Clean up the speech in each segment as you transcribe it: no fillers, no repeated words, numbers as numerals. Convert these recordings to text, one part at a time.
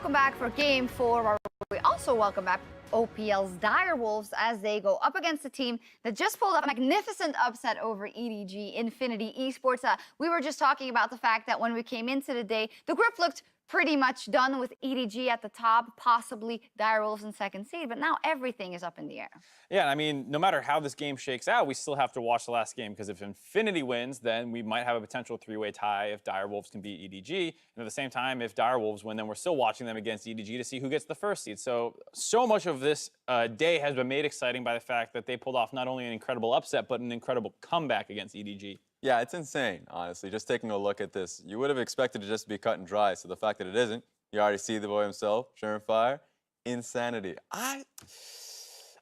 welcome back for Game 4. We also welcome back OPL's Direwolves as they go up against a team that just pulled off a magnificent upset over EDG Infinity Esports. We were just talking about the fact that when we came into the day, the group looked pretty much done with EDG at the top, possibly Direwolves in second seed, but now everything is up in the air. Yeah, I mean, no matter how this game shakes out, we still have to watch the last game, because if Infinity wins, then we might have a potential three-way tie if Direwolves can beat EDG. And at the same time, if Direwolves win, then we're still watching them against EDG to see who gets the first seed. So much of this day has been made exciting by the fact that they pulled off not only an incredible upset, but an incredible comeback against EDG. Yeah, it's insane, honestly. Just taking a look at this, you would have expected it just to be cut and dry. So the fact that it isn't, you already see the boy himself, Shernfire, insanity. I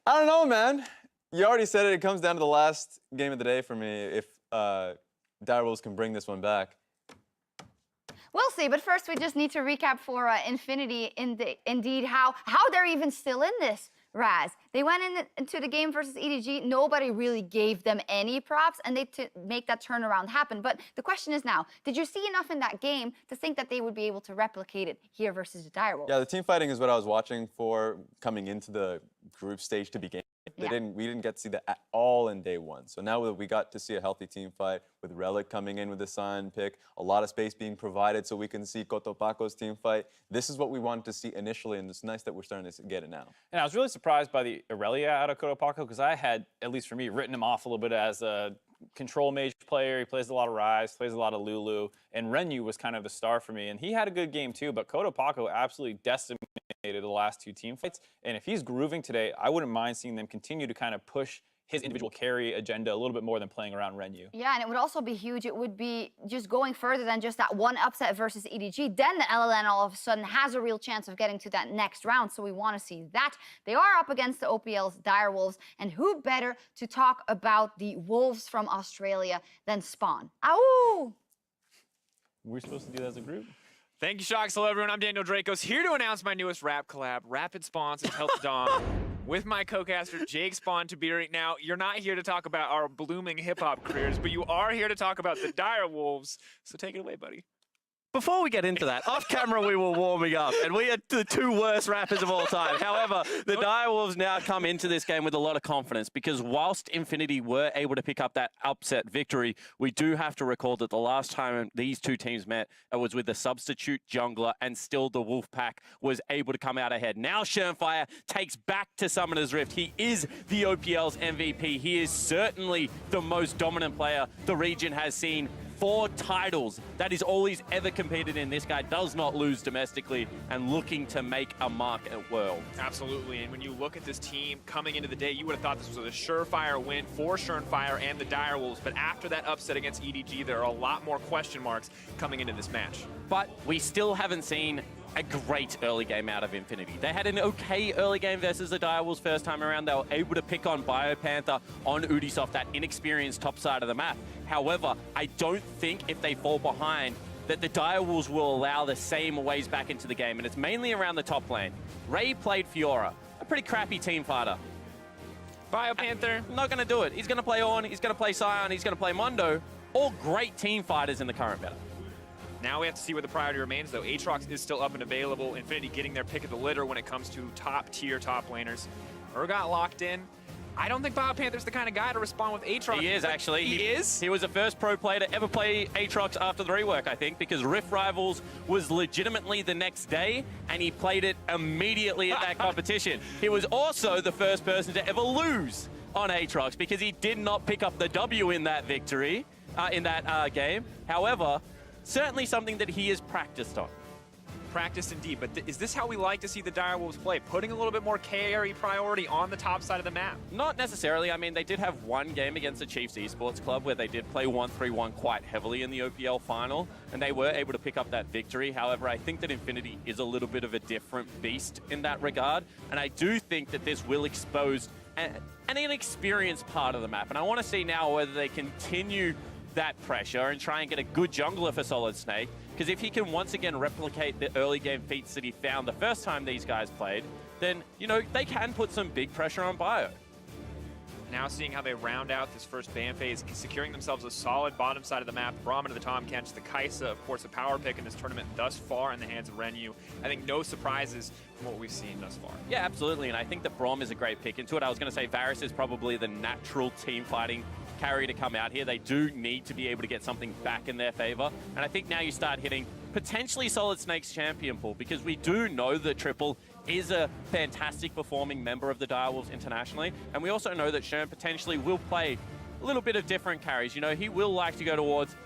don't know, man. You already said it. It comes down to the last game of the day for me. If Direwolves can bring this one back. We'll see, but first we just need to recap for Infinity indeed how they're even still in this. Raz, they went into the game versus EDG. Nobody really gave them any props, and they make that turnaround happen. But the question is now, did you see enough in that game to think that they would be able to replicate it here versus the Direwolves? Yeah, the team fighting is what I was watching for coming into the group stage to begin. We didn't get to see that at all in day one. So now we got to see a healthy team fight with Relic coming in with the Sun pick, a lot of space being provided so we can see Cotopaco's team fight. This is what we wanted to see initially, and it's nice that we're starting to get it now. And I was really surprised by the Aurelia out of Cotopaco, because I had, at least for me, written him off a little bit as a control mage player. He plays a lot of Rise, plays a lot of Lulu, and Renyu was kind of the star for me. And he had a good game too, but Cotopaco absolutely decimated the last two team fights. And if he's grooving today, I wouldn't mind seeing them continue to kind of push his individual carry agenda a little bit more than playing around Renyu. Yeah, and it would also be huge. It would be just going further than just that one upset versus EDG. Then the LLN all of a sudden has a real chance of getting to that next round, so we want to see that. They are up against the OPL's Direwolves, and who better to talk about the Wolves from Australia than Spawn? Ow! We're supposed to do that as a group? Thank you, Shocks. Hello, everyone. I'm Daniel Dracos, here to announce my newest rap collab, Rapid Spawns and Help Dom, with my co-caster, Jake Spawn Tabiri. Now, you're not here to talk about our blooming hip-hop careers, but you are here to talk about the Direwolves. So take it away, buddy. Before we get into that, off camera we were warming up, and we are the two worst rappers of all time. However, the Direwolves now come into this game with a lot of confidence, because whilst Infinity were able to pick up that upset victory, we do have to recall that the last time these two teams met, it was with the substitute jungler, and still the Wolfpack was able to come out ahead. Now Shernfire takes back to Summoner's Rift. He is the OPL's MVP. He is certainly the most dominant player the region has seen. 4 titles. That is all he's ever competed in. This guy does not lose domestically and looking to make a mark at World. Absolutely, and when you look at this team coming into the day, you would have thought this was a surefire win for Shernfire and the Direwolves, but after that upset against EDG, there are a lot more question marks coming into this match. But we still haven't seen a great early game out of Infinity. They had an okay early game versus the Direwolves first time around. They were able to pick on BioPanther on Ubisoft, that inexperienced top side of the map. However, I don't think if they fall behind that the Direwolves will allow the same ways back into the game, and it's mainly around the top lane. Ray played Fiora, a pretty crappy team fighter. BioPanther, not going to do it. He's going to play Ornn, he's going to play Sion, he's going to play Mondo. All great team fighters in the current meta. Now we have to see where the priority remains, though. Aatrox is still up and available. Infinity getting their pick of the litter when it comes to top-tier top laners. Urgot locked in. I don't think BioPanther's the kind of guy to respond with Aatrox. He is, actually. He is? He was the first pro player to ever play Aatrox after the rework, I think, because Rift Rivals was legitimately the next day, and he played it immediately at that competition. He was also the first person to ever lose on Aatrox, because he did not pick up the W in that victory, in that game. However, certainly something that he has practiced on. Practice indeed, but is this how we like to see the Direwolves play? Putting a little bit more carry priority on the top side of the map? Not necessarily. I mean, they did have one game against the Chiefs Esports Club where they did play 1-3-1 quite heavily in the OPL final, and they were able to pick up that victory. However, I think that Infinity is a little bit of a different beast in that regard, and I do think that this will expose an inexperienced part of the map, and I want to see now whether they continue that pressure and try and get a good jungler for SolidSnake, because if he can once again replicate the early game feats that he found the first time these guys played, then, you know, they can put some big pressure on Bio. Now seeing how they round out this first ban phase, securing themselves a solid bottom side of the map. Braum into the Tahm, Kench, the Kaisa, of course, a power pick in this tournament thus far in the hands of Renyu. I think no surprises from what we've seen thus far. Yeah, absolutely, and I think that Braum is a great pick into it. I was going to say Varus is probably the natural team fighting carry to come out here. They do need to be able to get something back in their favor, and I think now you start hitting potentially SolidSnake's champion pool, because we do know that Triple is a fantastic performing member of the Direwolves internationally, and we also know that Shern potentially will play a little bit of different carries. You know, he will like to go towards,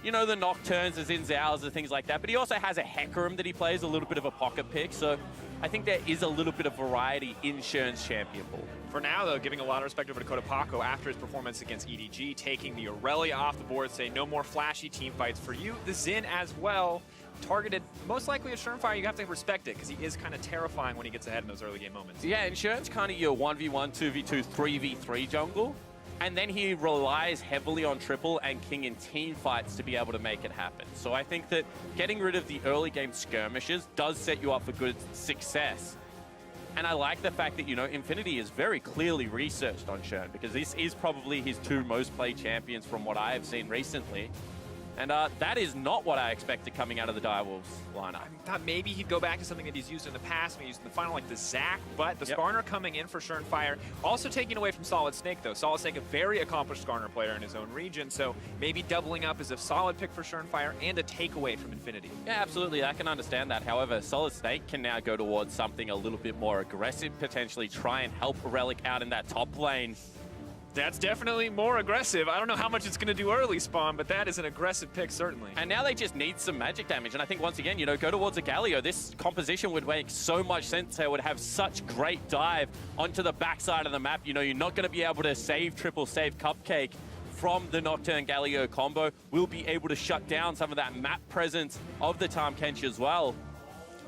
you know, the Nocturnes, the Xin Zhaos, and things like that, but he also has a Hecarim that he plays, a little bit of a pocket pick, so I think there is a little bit of variety in Shern's champion pool. For now, though, giving a lot of respect over to Cotopaco after his performance against EDG, taking the Aurelia off the board, saying no more flashy team fights for you. The Xin as well, targeted most likely at Shernfire. You have to respect it because he is kind of terrifying when he gets ahead in those early game moments. Yeah, and Shern's kind of your 1v1, 2v2, 3v3 jungle. And then he relies heavily on Triple and King in team fights to be able to make it happen. So I think that getting rid of the early game skirmishes does set you up for good success. And I like the fact that, you know, Infinity is very clearly researched on Shern, because this is probably his 2 most played champions from what I have seen recently. And that is not what I expected coming out of the Direwolves lineup. I thought maybe he'd go back to something that he's used in the past, when he used in the final, like the Zac, but the Skarner coming in for Shernfire. Also taking away from SolidSnake, though. SolidSnake, a very accomplished Skarner player in his own region, so maybe doubling up is a solid pick for Shernfire and a takeaway from Infinity. Yeah, absolutely. I can understand that. However, SolidSnake can now go towards something a little bit more aggressive, potentially try and help Relic out in that top lane. That's definitely more aggressive. I don't know how much it's going to do early spawn, but that is an aggressive pick, certainly. And now they just need some magic damage. And I think, once again, you know, go towards a Galio. This composition would make so much sense. They would have such great dive onto the backside of the map. You know, you're not going to be able to save Triple, save Cupcake from the Nocturne Galio combo. We'll be able to shut down some of that map presence of the Tahm Kench as well.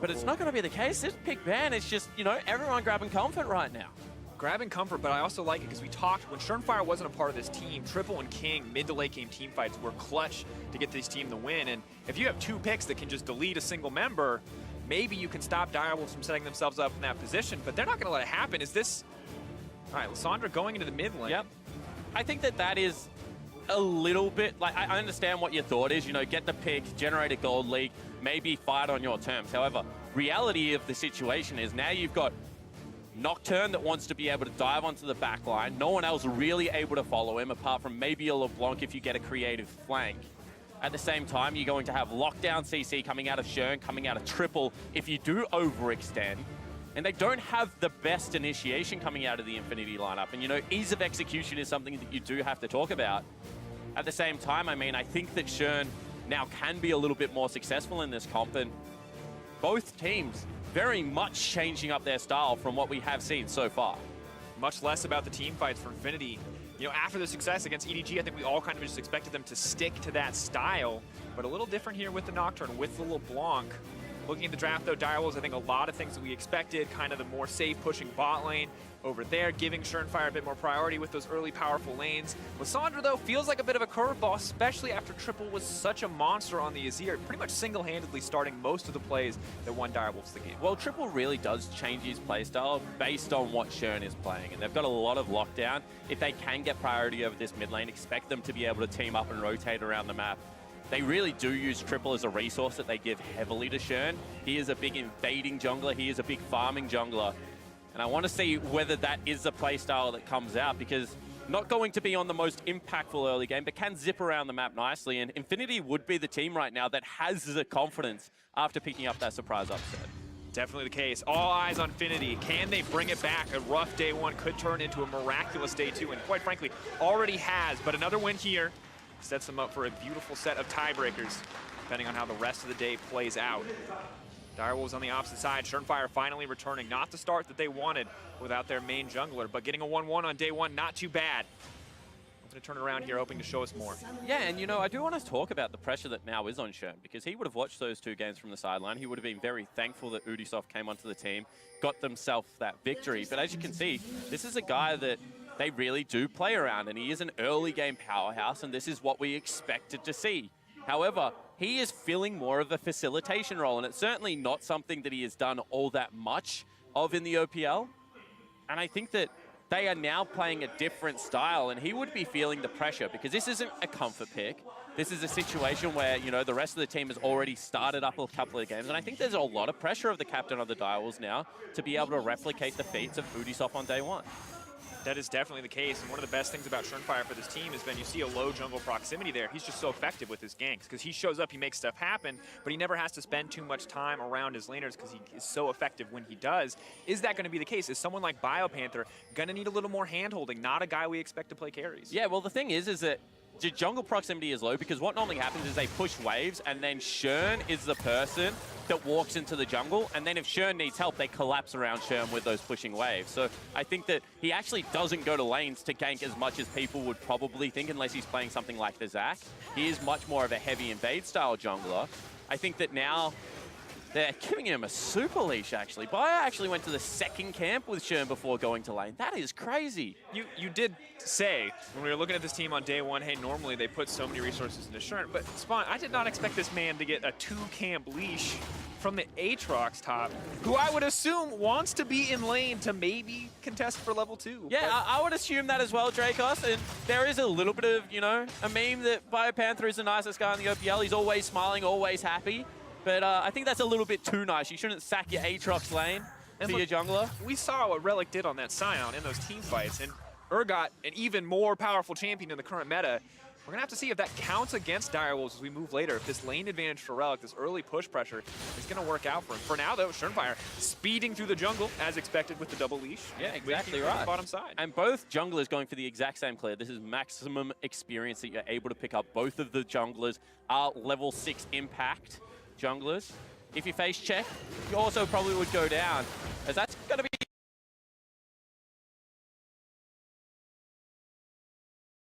But it's not going to be the case. This pick ban is just, you know, everyone grabbing comfort right now. Grabbing comfort, but I also like it because we talked, when Shernfire wasn't a part of this team, Triple and King mid to late game team fights were clutch to get this team the win. And if you have 2 picks that can just delete a single member, maybe you can stop Direwolves from setting themselves up in that position, but they're not going to let it happen. Is this... All right, Lissandra going into the mid lane. Yep. I think that that is a little bit, like, I understand what your thought is, you know, get the pick, generate a gold league, maybe fight on your terms. However, reality of the situation is now you've got Nocturne that wants to be able to dive onto the back line. No one else really able to follow him, apart from maybe a LeBlanc if you get a creative flank. At the same time, you're going to have lockdown CC coming out of Shern, coming out of Triple if you do overextend. And they don't have the best initiation coming out of the Infinity lineup. And, you know, ease of execution is something that you do have to talk about. At the same time, I mean, I think that Shern now can be a little bit more successful in this comp, and both teams very much changing up their style from what we have seen so far. Much less about the team fights for Infinity. You know, after the success against EDG, I think we all kind of just expected them to stick to that style, but a little different here with the Nocturne, with the LeBlanc. Looking at the draft, though, Direwolves, I think a lot of things that we expected, kind of the more safe pushing bot lane over there, giving Shernfire a bit more priority with those early powerful lanes. Lissandra, though, feels like a bit of a curveball, especially after Triple was such a monster on the Azir, pretty much single-handedly starting most of the plays that won Direwolves the game. Well, Triple really does change his playstyle based on what Shern is playing, and they've got a lot of lockdown. If they can get priority over this mid lane, expect them to be able to team up and rotate around the map. They really do use Triple as a resource that they give heavily to Shern. He is a big invading jungler. He is a big farming jungler. And I want to see whether that is the playstyle that comes out, because not going to be on the most impactful early game, but can zip around the map nicely. And Infinity would be the team right now that has the confidence after picking up that surprise upset. Definitely the case. All eyes on Infinity. Can they bring it back? A rough day 1 could turn into a miraculous day 2, and quite frankly, already has. But another win here sets them up for a beautiful set of tiebreakers, depending on how the rest of the day plays out. Direwolves on the opposite side. Shernfire finally returning. Not the start that they wanted without their main jungler, but getting a 1-1 on day 1, not too bad. I'm going to turn it around here, hoping to show us more. Yeah, and you know, I do want to talk about the pressure that now is on Shern, because he would have watched those 2 games from the sideline. He would have been very thankful that Ubisoft came onto the team, got themselves that victory. But as you can see, this is a guy that they really do play around, and he is an early game powerhouse, and this is what we expected to see. However, he is filling more of a facilitation role, and it's certainly not something that he has done all that much of in the OPL. And I think that they are now playing a different style, and he would be feeling the pressure because this isn't a comfort pick. This is a situation where, you know, the rest of the team has already started up a couple of games, and I think there's a lot of pressure of the captain of the Direwolves now to be able to replicate the feats of Ubisoft on day one. That is definitely the case, and one of the best things about Shernfire for this team is when you see a low jungle proximity there, he's just so effective with his ganks, because he shows up, he makes stuff happen, but he never has to spend too much time around his laners because he is so effective when he does. Is that going to be the case? Is someone like BioPanther going to need a little more hand-holding, not a guy we expect to play carries? Yeah, well, the thing is that the jungle proximity is low because what normally happens is they push waves, and then Shern is the person that walks into the jungle, and then if Shern needs help, they collapse around Shern with those pushing waves. So I think that he actually doesn't go to lanes to gank as much as people would probably think, unless he's playing something like the Zac. He is much more of a heavy invade style jungler. I think that now they're giving him a super leash, actually. Bio actually went to the second camp with Shern before going to lane. That is crazy. You did say, when we were looking at this team on day one, hey, normally they put so many resources into Shern, but Spawn, I did not expect this man to get a 2-camp leash from the Aatrox top, who I would assume wants to be in lane to maybe contest for level 2. Yeah, I would assume that as well, Dracos. And there is a little bit of, you know, a meme that BioPanther is the nicest guy in the OPL. He's always smiling, always happy. But I think that's a little bit too nice. You shouldn't sack your Aatrox lane to your jungler. We saw what Relic did on that Scion in those team fights, and Urgot, an even more powerful champion in the current meta. We're going to have to see if that counts against Direwolves as we move later. If this lane advantage for Relic, this early push pressure, is going to work out for him. For now, though, Shernfire speeding through the jungle, as expected with the double leash. Yeah, exactly right. Bottom side. And both junglers going for the exact same clear. This is maximum experience that you're able to pick up. Both of the junglers are level 6 impact junglers. If you face check, you also probably would go down, as that's going to be...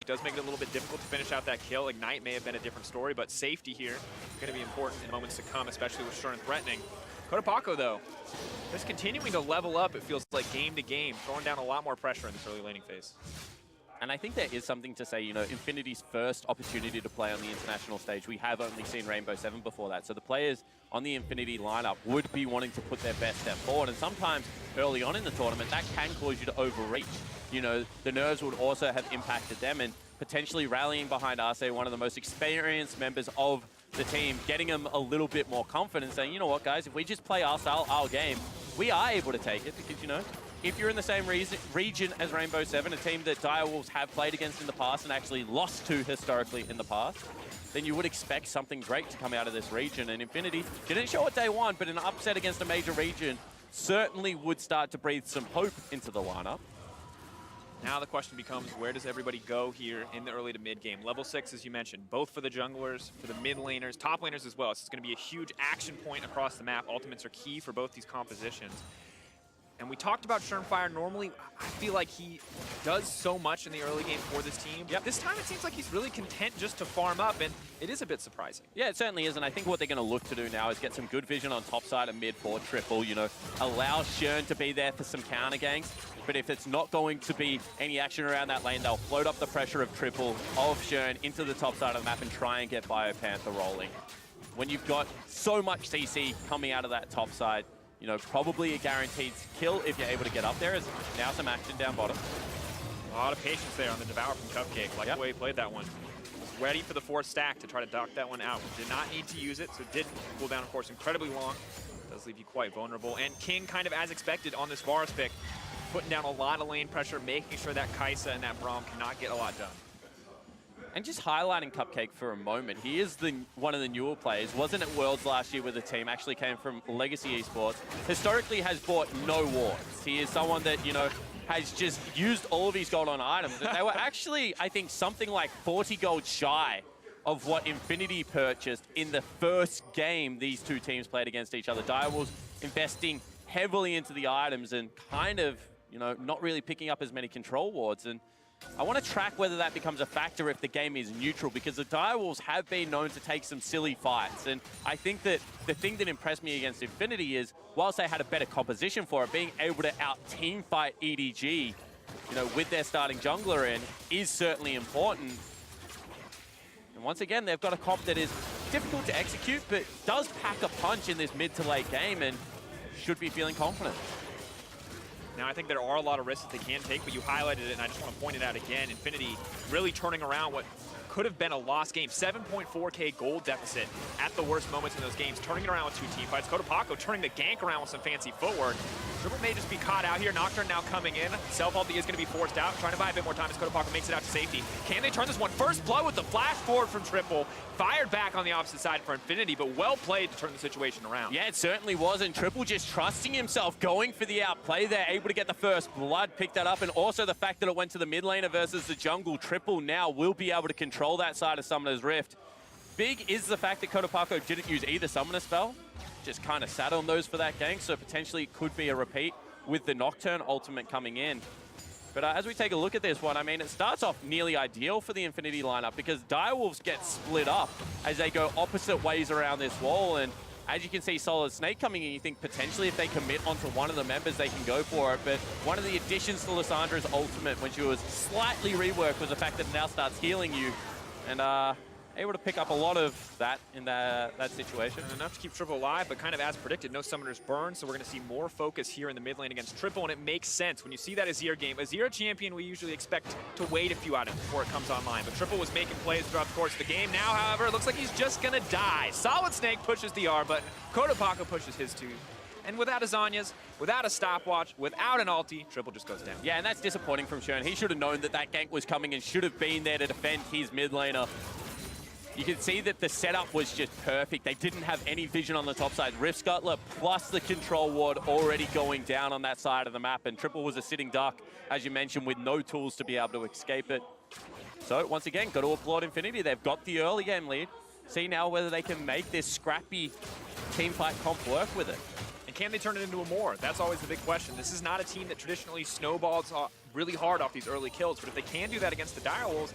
It does make it a little bit difficult to finish out that kill. Ignite may have been a different story, but safety here going to be important in moments to come, especially with Shern threatening. Cotopaco, though, just continuing to level up, it feels like game to game, throwing down a lot more pressure in this early laning phase. And I think there is something to say, you know, Infinity's first opportunity to play on the international stage, we have only seen Rainbow 7 before that. So the players on the Infinity lineup would be wanting to put their best step forward. And sometimes early on in the tournament, that can cause you to overreach. You know, the nerves would also have impacted them, and potentially rallying behind Arce, one of the most experienced members of the team, getting them a little bit more confident, saying, you know what, guys, if we just play our style, our game, we are able to take it because, you know, if you're in the same region as Rainbow 7, a team that Direwolves have played against in the past and actually lost to historically in the past, then you would expect something great to come out of this region. And Infinity didn't show it day one, but an upset against a major region certainly would start to breathe some hope into the lineup. Now the question becomes, where does everybody go here in the early to mid game? Level 6, as you mentioned, both for the junglers, for the mid laners, top laners as well. This is going to be a huge action point across the map. Ultimates are key for both these compositions. And we talked about Shernfire. Normally, I feel like he does so much in the early game for this team. Yep. This time, it seems like he's really content just to farm up, and it is a bit surprising. Yeah, it certainly is, and I think what they're going to look to do now is get some good vision on top side and mid for triple, you know, allow Shern to be there for some counter ganks, but if it's not going to be any action around that lane, they'll float up the pressure of triple of Shern into the top side of the map and try and get BioPanther rolling. When you've got so much CC coming out of that top side, you know, probably a guaranteed kill if you're able to get up there. Is now some action down bottom. A lot of patience there on the Devour from Cupcake. Like the way he played that one. Was ready for the 4th stack to try to dock that one out. Did not need to use it, so did cool down, of course, incredibly long. Does leave you quite vulnerable. And King, kind of as expected on this Varus pick, putting down a lot of lane pressure, making sure that Kai'Sa and that Braum cannot get a lot done. And just highlighting Cupcake for a moment, he is one of the newer players. Wasn't at Worlds last year with the team, actually came from Legacy Esports. Historically has bought no wards. He is someone that, you know, has just used all of his gold on items. And they were actually, I think, something like 40 gold shy of what Infinity purchased in the first game these two teams played against each other. Direwolves investing heavily into the items and kind of, you know, not really picking up as many control wards. And I want to track whether that becomes a factor if the game is neutral, because the Direwolves have been known to take some silly fights. And I think that the thing that impressed me against Infinity is, whilst they had a better composition for it, being able to out-team fight EDG, you know, with their starting jungler in, is certainly important. And once again, they've got a comp that is difficult to execute, but does pack a punch in this mid to late game and should be feeling confident. Now, I think there are a lot of risks that they can take, but you highlighted it, and I just want to point it out again. Infinity really turning around what could have been a lost game. 7.4K gold deficit at the worst moments in those games, turning it around with 2 team fights. Cotopaco turning the gank around with some fancy footwork. Triple may just be caught out here. Nocturne now coming in. Self-ulti is going to be forced out, trying to buy a bit more time as Cotopaco makes it out to safety. Can they turn this one? First blood with the flash forward from Triple. Fired back on the opposite side for Infinity, but well played to turn the situation around. Yeah, it certainly was, and Triple just trusting himself, going for the outplay there, able to get the first blood, pick that up, and also the fact that it went to the mid laner versus the jungle. Triple now will be able to control that side of Summoner's Rift. Big is the fact that Cotopaco didn't use either Summoner spell, just kind of sat on those for that gank, so potentially it could be a repeat with the Nocturne ultimate coming in. But as we take a look at this one, I mean, it starts off nearly ideal for the Infinity lineup because Direwolves get split up as they go opposite ways around this wall. And as you can see, SolidSnake coming in, you think potentially if they commit onto one of the members, they can go for it. But one of the additions to Lissandra's ultimate when she was slightly reworked was the fact that it now starts healing you. And able to pick up a lot of that in that situation. And enough to keep Triple alive, but kind of as predicted, no Summoners burn, so we're going to see more focus here in the mid lane against Triple, and it makes sense. When you see that Azir game, Azir champion, we usually expect to wait a few items before it comes online, but Triple was making plays throughout the course of the game. Now, however, it looks like he's just going to die. SolidSnake pushes the R button, Cotopaco pushes his 2. And without a Zhonya's, without a stopwatch, without an ulti, Triple just goes down. Yeah, and that's disappointing from Shern. He should have known that that gank was coming and should have been there to defend his mid laner. You can see that the setup was just perfect. They didn't have any vision on the top side. Rift Scuttler plus the control ward already going down on that side of the map. And Triple was a sitting duck, as you mentioned, with no tools to be able to escape it. So once again, got to applaud Infinity. They've got the early game lead. See now whether they can make this scrappy teamfight comp work with it. And can they turn it into a more? That's always the big question. This is not a team that traditionally snowballs really hard off these early kills, but if they can do that against the Direwolves,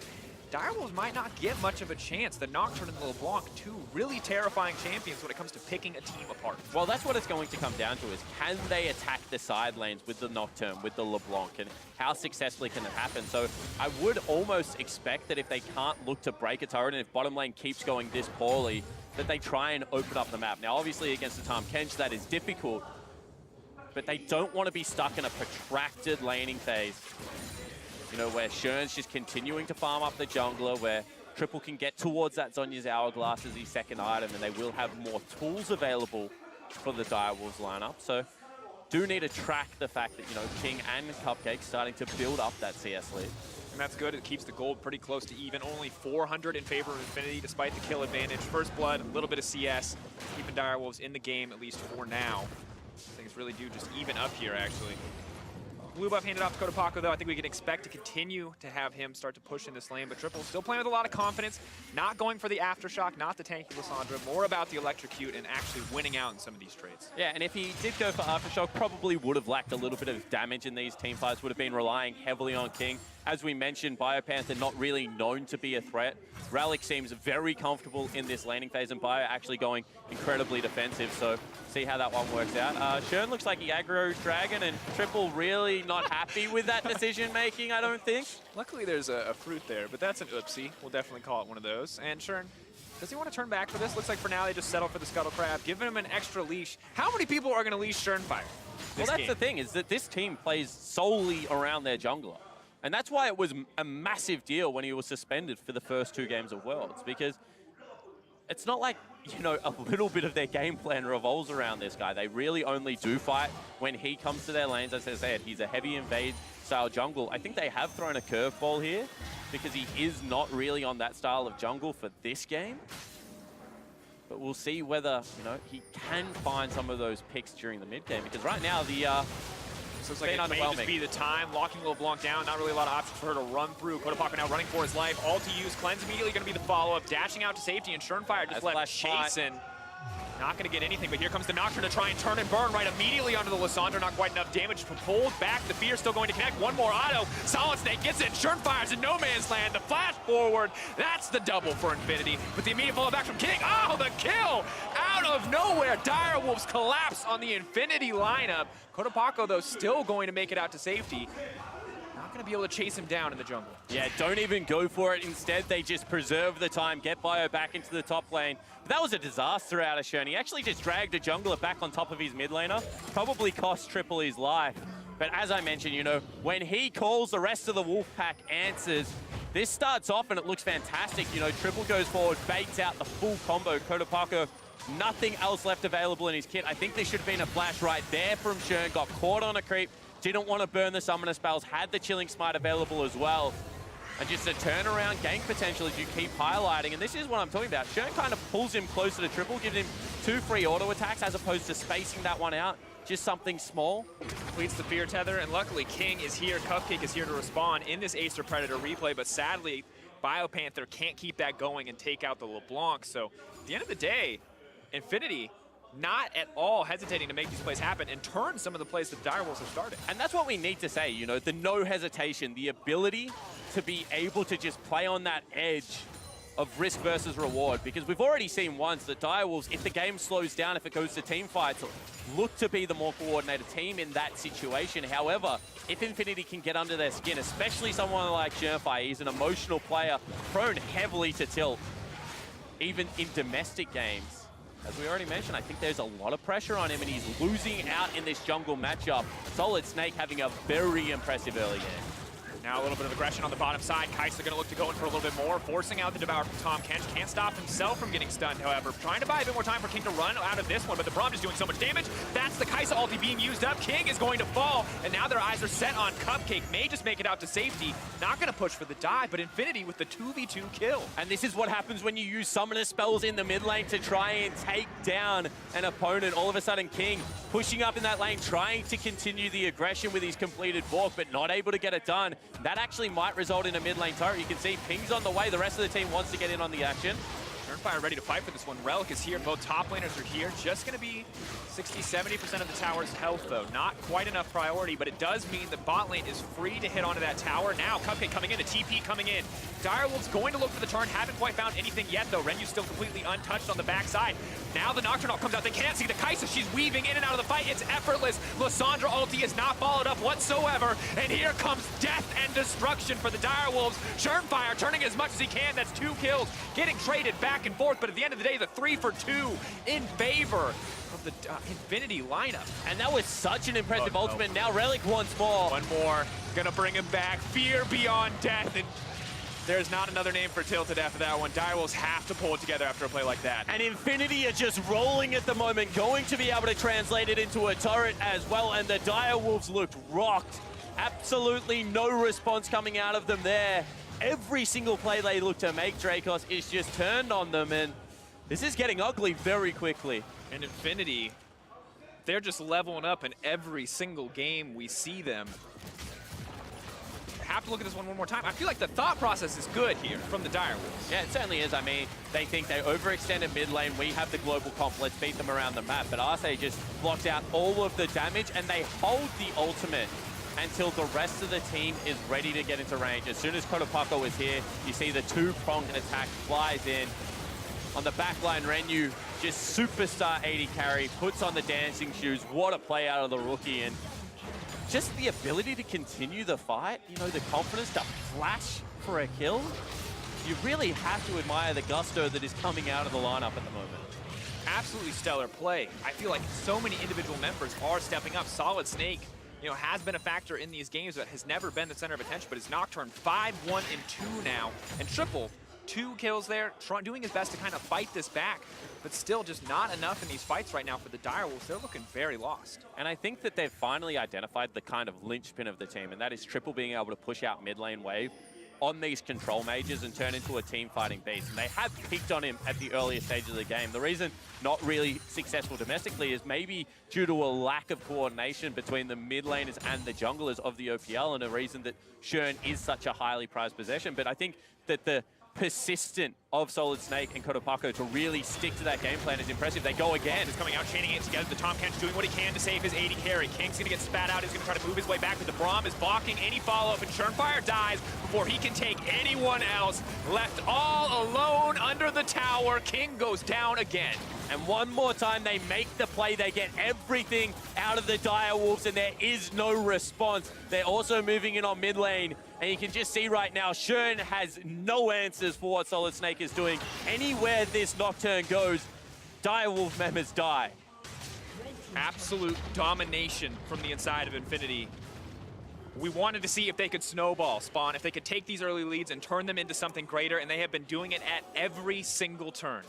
Direwolves might not get much of a chance. The Nocturne and the LeBlanc, 2 really terrifying champions when it comes to picking a team apart. Well, that's what it's going to come down to is can they attack the side lanes with the Nocturne, with the LeBlanc, and how successfully can it happen? So I would almost expect that if they can't look to break a turret and if bottom lane keeps going this poorly, that they try and open up the map. Now, obviously against the Tahm Kench, that is difficult, but they don't want to be stuck in a protracted laning phase. You know, where Shern's just continuing to farm up the jungler, where Triple can get towards that Zhonya's Hourglass as his second item, and they will have more tools available for the Direwolves lineup. So do need to track the fact that, you know, King and Cupcake starting to build up that CS lead. And that's good. It keeps the gold pretty close to even. Only 400 in favor of Infinity despite the kill advantage. First blood, a little bit of CS, keeping Direwolves in the game, at least for now. Things really do just even up here, actually. Blue buff handed off to Cotopaco, though. I think we can expect to continue to have him start to push in this lane, but Triple still playing with a lot of confidence, not going for the Aftershock, not the tanky Lissandra, more about the Electrocute and actually winning out in some of these trades. Yeah, and if he did go for Aftershock, probably would have lacked a little bit of damage in these teamfights, would have been relying heavily on King. As we mentioned, BioPanther not really known to be a threat. Relic seems very comfortable in this laning phase, and Bio actually going incredibly defensive, so see how that one works out. Shern looks like he aggroed Dragon, and Triple really not happy with that decision-making, I don't think. Luckily, there's a fruit there, but that's an oopsie. We'll definitely call it one of those. And Shern, does he want to turn back for this? Looks like for now they just settle for the Scuttle Crab, giving him an extra leash. How many people are going to leash Shernfire? Well, that's the thing, is that this team plays solely around their jungler. And that's why it was a massive deal when he was suspended for the first 2 games of Worlds, because it's not like, you know, a little bit of their game plan revolves around this guy. They really only do fight when he comes to their lanes. As I said, he's a heavy invade style jungle. I think they have thrown a curveball here because he is not really on that style of jungle for this game. But we'll see whether, you know, he can find some of those picks during the mid game, because right now the So it's like it may just be the time, locking LeBlanc down, not really a lot of options for her to run through. Cotopaco now running for his life. All to use, cleanse immediately going to be the follow-up, dashing out to safety, and Shernfire just left chasing. Not going to get anything, but here comes the Nocturne to try and turn and burn right immediately onto the Lissandra. Not quite enough damage to pull back. The Fear still going to connect. One more auto. SolidSnake gets it. Shernfire's in no man's land. The flash forward. That's the double for Infinity. With the immediate follow back from King. Oh, the kill! Out of nowhere. Direwolves collapse on the Infinity lineup. Cotopaco, though, still going to make it out to safety. Not going to be able to chase him down in the jungle. Yeah, don't even go for it. Instead, they just preserve the time, get Bio back into the top lane. But that was a disaster out of Shern. He actually just dragged a jungler back on top of his mid laner. Probably cost Triple his life. But as I mentioned, you know, when he calls, the rest of the Wolfpack answers. This starts off and it looks fantastic. You know, Triple goes forward, baits out the full combo. Cotopaco, nothing else left available in his kit. I think there should have been a flash right there from Shern. Got caught on a creep, didn't want to burn the summoner spells, had the Chilling Smite available as well. And just a turnaround gank potential as you keep highlighting. And this is what I'm talking about. Shern kind of pulls him closer to Triple, gives him 2 free auto attacks as opposed to spacing that one out. Just something small. Completes the fear tether, and luckily King is here, Cupcake is here to respond in this Acer Predator replay, but sadly, BioPanther can't keep that going and take out the LeBlanc. So at the end of the day, Infinity not at all hesitating to make these plays happen and turn some of the plays that the Direwolves have started. And that's what we need to say, you know, the no hesitation, the ability to be able to just play on that edge of risk versus reward, because we've already seen once that Direwolves, if the game slows down, if it goes to team fights, look to be the more coordinated team in that situation. However, if Infinity can get under their skin, especially someone like Shernfire, he's an emotional player, prone heavily to tilt, even in domestic games. As we already mentioned, I think there's a lot of pressure on him and he's losing out in this jungle matchup. SolidSnake having a very impressive early game. Now a little bit of aggression on the bottom side. Kaisa going to look to go in for a little bit more, forcing out the devour from Tahm. Kench can't stop himself from getting stunned, however. Trying to buy a bit more time for King to run out of this one, but the Braum is doing so much damage. That's the Kaisa ulti being used up. King is going to fall, and now their eyes are set on Cupcake. May just make it out to safety. Not going to push for the dive, but Infinity with the 2v2 kill. And this is what happens when you use summoner spells in the mid lane to try and take down an opponent. All of a sudden, King pushing up in that lane, trying to continue the aggression with his completed walk, but not able to get it done. That actually might result in a mid lane turret. You can see Ping's on the way. The rest of the team wants to get in on the action. Shernfire ready to fight for this one. Relic is here. Both top laners are here. Just going to be 60-70% of the tower's health, though. Not quite enough priority, but it does mean the bot lane is free to hit onto that tower. Now, Cupcake coming in, the TP coming in. Direwolves going to look for the turn. Haven't quite found anything yet, though. Renyu's still completely untouched on the backside. Now the Nocturne comes out. They can't see the Kaisa. She's weaving in and out of the fight. It's effortless. Lissandra ulti is not followed up whatsoever. And here comes death and destruction for the Direwolves. Shernfire turning as much as he can. That's 2 kills. Getting traded back and forth. But at the end of the day, the 3 for 2 in favor of the Infinity lineup. And that was such an impressive ultimate. Now Relic once more. One more. Gonna bring him back. Fear beyond death. And there's not another name for Tilted after that one. Direwolves have to pull it together after a play like that. And Infinity are just rolling at the moment, going to be able to translate it into a turret as well. And the Direwolves looked rocked. Absolutely no response coming out of them there. Every single play they look to make, Dracos, is just turned on them. And this is getting ugly very quickly. And Infinity, they're just leveling up in every single game we see them. Have to look at this one more time. I feel like the thought process is good here from the Direwolves. Yeah, it certainly is. I mean, they think they overextended mid lane. We have the global comp. Let's beat them around the map. But Arce just blocks out all of the damage, and they hold the ultimate until the rest of the team is ready to get into range. As soon as Cotopaco is here, you see the 2-pronged attack flies in. On the backline, Renyu, just superstar 80 carry, puts on the dancing shoes. What a play out of the rookie. And just the ability to continue the fight, you know, the confidence to flash for a kill. You really have to admire the gusto that is coming out of the lineup at the moment. Absolutely stellar play. I feel like so many individual members are stepping up. SolidSnake, you know, has been a factor in these games, but has never been the center of attention. But his Nocturne 5-1-2 now, and Triple 2 kills there, doing his best to kind of fight this back, but still just not enough in these fights right now for the Direwolves. They're looking very lost. And I think that they've finally identified the kind of linchpin of the team, and that is Triple being able to push out mid lane wave on these control mages and turn into a team fighting beast. And they have picked on him at the earlier stages of the game. The reason not really successful domestically is maybe due to a lack of coordination between the mid laners and the junglers of the OPL, and a reason that Shern is such a highly prized possession. But I think that the persistent of SolidSnake and Cotopaco to really stick to that game plan is impressive. They go again. Is coming out, chaining it together. The Tahm Kench doing what he can to save his 80 carry. King's gonna get spat out. He's gonna try to move his way back, but the Braum is blocking any follow-up, and Shernfire dies before he can take anyone else. Left all alone under the tower. King goes down again. And one more time, they make the play. They get everything out of the Direwolves, and there is no response. They're also moving in on mid lane, and you can just see right now, Shern has no answers for what SolidSnake is doing. Anywhere this Nocturne goes, Direwolf members die. Absolute domination from the inside of Infinity. We wanted to see if they could snowball Spawn, if they could take these early leads and turn them into something greater, and they have been doing it at every single turn.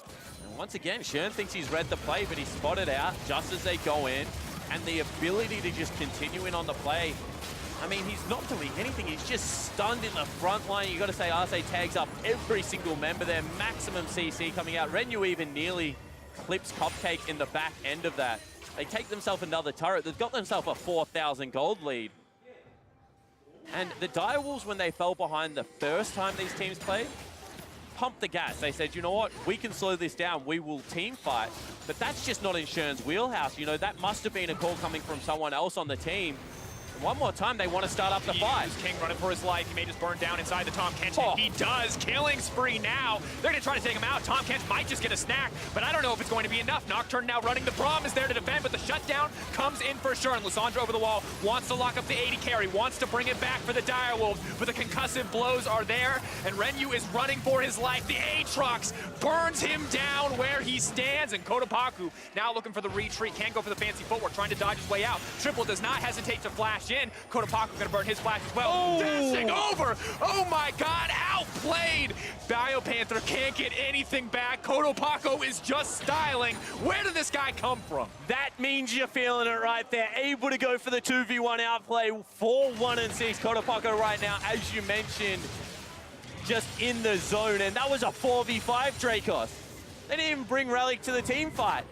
And once again, Shern thinks he's read the play, but he's spotted out just as they go in, and the ability to just continue in on the play. I mean, he's not doing anything. He's just stunned in the front line. You got to say Arce tags up every single member there. Maximum CC coming out. Renyu even nearly clips Cupcake in the back end of that. They take themselves another turret. They've got themselves a 4,000 gold lead. And the Direwolves, when they fell behind the first time these teams played, pumped the gas. They said, you know what, we can slow this down. We will team fight. But that's just not in Shern's wheelhouse. You know, that must have been a call coming from someone else on the team. One more time, they want to start up the fight. King running for his life. He may just burn down inside the Tahm Kench. Oh. He does. Killing spree now. They're going to try to take him out. Tahm Kench might just get a snack, but I don't know if it's going to be enough. Nocturne now running. The Braum is there to defend, but the shutdown comes in for sure. And Lissandra over the wall wants to lock up the 80 carry, wants to bring it back for the Direwolves, but the concussive blows are there, and Renyu is running for his life. The Aatrox burns him down where he stands, and Cotopaco now looking for the retreat. Can't go for the fancy footwork, trying to dodge his way out. Triple does not hesitate to flash in. Cotopaco gonna burn his flash as well. Oh. Dashing over! Oh my god, outplayed! BioPanther can't get anything back. Cotopaco is just styling. Where did this guy come from? That means you're feeling it right there. Able to go for the 2v1 outplay. 4-1-6 Cotopaco right now, as you mentioned, just in the zone. And that was a 4v5 Dracos. They didn't even bring Relic to the team fight.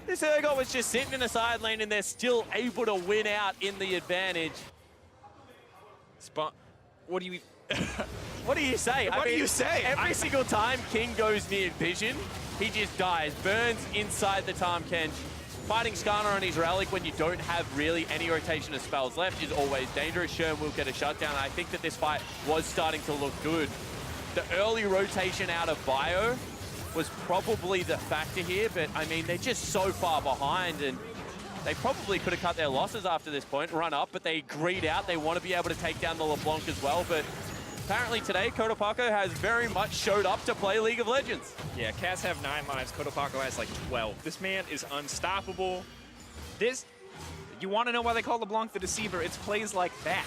This Urgot was just sitting in the side lane, and they're still able to win out in the advantage. What do you... What do you say? What do you say? Every single time King goes near vision, he just dies. Burns inside the Tahm Kench. Fighting Skarner on his Relic when you don't have really any rotation of spells left is always dangerous. Shern will get a shutdown. I think that this fight was starting to look good. The early rotation out of Bio was probably the factor here, but I mean, they're just so far behind, and they probably could have cut their losses after this point, run up, but they greed out. They want to be able to take down the LeBlanc as well, but apparently today, Cotopaco has very much showed up to play League of Legends. Yeah, Cass have 9 lives, Cotopaco has like 12. This man is unstoppable. You want to know why they call LeBlanc the Deceiver? It's plays like that.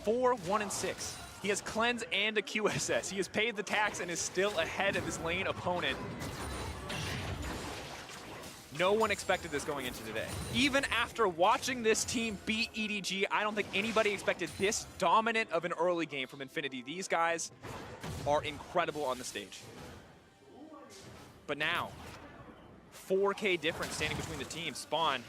4-1-6. He has cleanse and a QSS. He has paid the tax and is still ahead of his lane opponent. No one expected this going into today. Even after watching this team beat EDG, I don't think anybody expected this dominant of an early game from Infinity. These guys are incredible on the stage. But now, 4K difference standing between the teams. Spawn,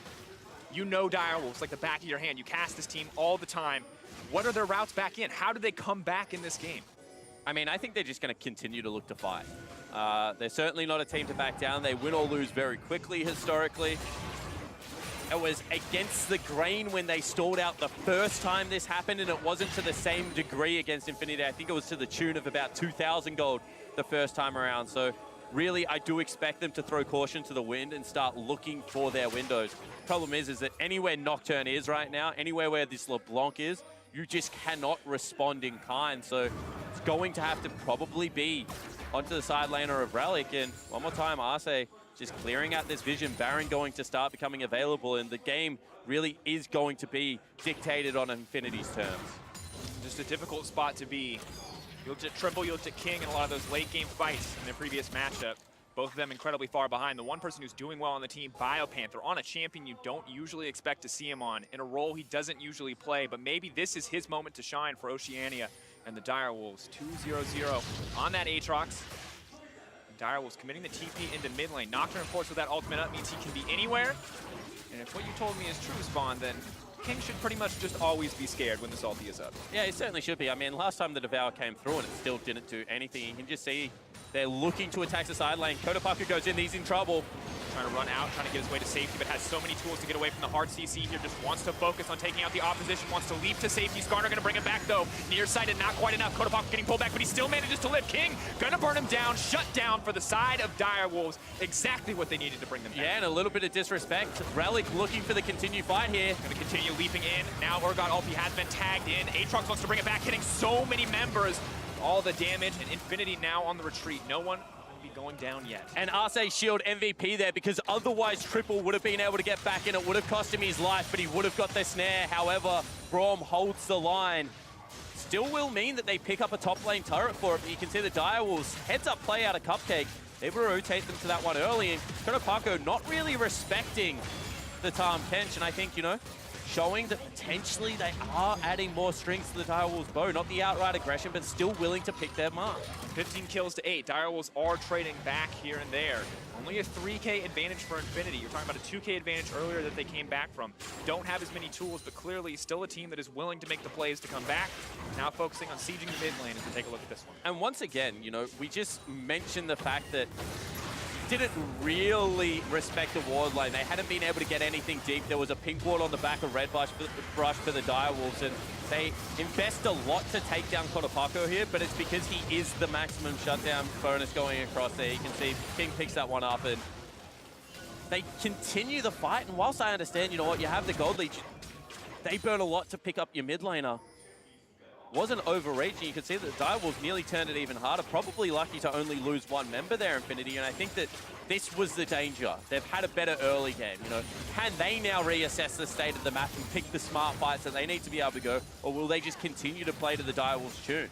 you know Direwolves like the back of your hand. You cast this team all the time. What are their routes back in? How do they come back in this game? I mean, I think they're just going to continue to look to fight. They're certainly not a team to back down. They win or lose very quickly historically. It was against the grain when they stalled out the first time this happened, and it wasn't to the same degree against Infinity. I think it was to the tune of about 2,000 gold the first time around. So really, I do expect them to throw caution to the wind and start looking for their windows. Problem is that anywhere Nocturne is right now, anywhere where this LeBlanc is, you just cannot respond in kind. So it's going to have to probably be onto the side laner of Relic. And one more time, Arce just clearing out this vision. Baron going to start becoming available, and the game really is going to be dictated on Infinity's terms. Just a difficult spot to be. You looked at Triple, you looked at King in a lot of those late game fights in their previous matchup. Both of them incredibly far behind. The one person who's doing well on the team, BioPanther, on a champion you don't usually expect to see him on, in a role he doesn't usually play, but maybe this is his moment to shine for Oceania and the Direwolves. 2-0-0 on that Aatrox. Direwolves committing the TP into mid lane. Nocturne, of course, with that ultimate up means he can be anywhere. And if what you told me is true, Spawn, then King should pretty much just always be scared when this ulti is up. Yeah, it certainly should be. I mean, last time the Devour came through and it still didn't do anything. You can just see they're looking to attack the side lane. Cotopaco goes in, he's in trouble. Trying to run out, trying to get his way to safety, but has so many tools to get away from the hard CC here. Just wants to focus on taking out the opposition, wants to leap to safety. Skarner gonna bring it back though. Nearsighted, not quite enough. Cotopaco getting pulled back, but he still manages to live. King gonna burn him down, shut down for the side of Direwolves. Exactly what they needed to bring them down. Yeah, and a little bit of disrespect. Relic looking for the continued fight here. Gonna continue leaping in. Now Urgot ulti has been tagged in. Aatrox wants to bring it back, hitting so many members. All the damage, and Infinity now on the retreat. No one be going down yet. And Arce shield MVP there, because otherwise Triple would have been able to get back, and it would have cost him his life, but he would have got the snare. However, Braum holds the line. Still will mean that they pick up a top lane turret for it, but you can see the Direwolves heads up play out of Cupcake. They will rotate them to that one early, and Cotopaco not really respecting the Tahm Kench, and I think, you know, showing that potentially they are adding more strings to the Direwolves' bow. Not the outright aggression, but still willing to pick their mark. 15 kills to 8. Direwolves are trading back here and there. Only a 3K advantage for Infinity. You're talking about a 2K advantage earlier that they came back from. Don't have as many tools, but clearly still a team that is willing to make the plays to come back. Now focusing on sieging the mid lane as we take a look at this one. And once again, you know, we just mentioned the fact that didn't really respect the ward lane. They hadn't been able to get anything deep. There was a pink ward on the back of Red Brush for the Direwolves, and they invest a lot to take down Cotopaco here, but it's because he is the maximum shutdown bonus going across there. You can see King picks that one up, and they continue the fight. And whilst I understand, you know what, you have the gold leech, they burn a lot to pick up your mid laner. Wasn't overreaching. You can see that Direwolves nearly turned it even harder. Probably lucky to only lose one member there, Infinity, and I think that this was the danger. They've had a better early game, you know. Can they now reassess the state of the map and pick the smart fights that they need to be able to go, or will they just continue to play to the Direwolves' tune?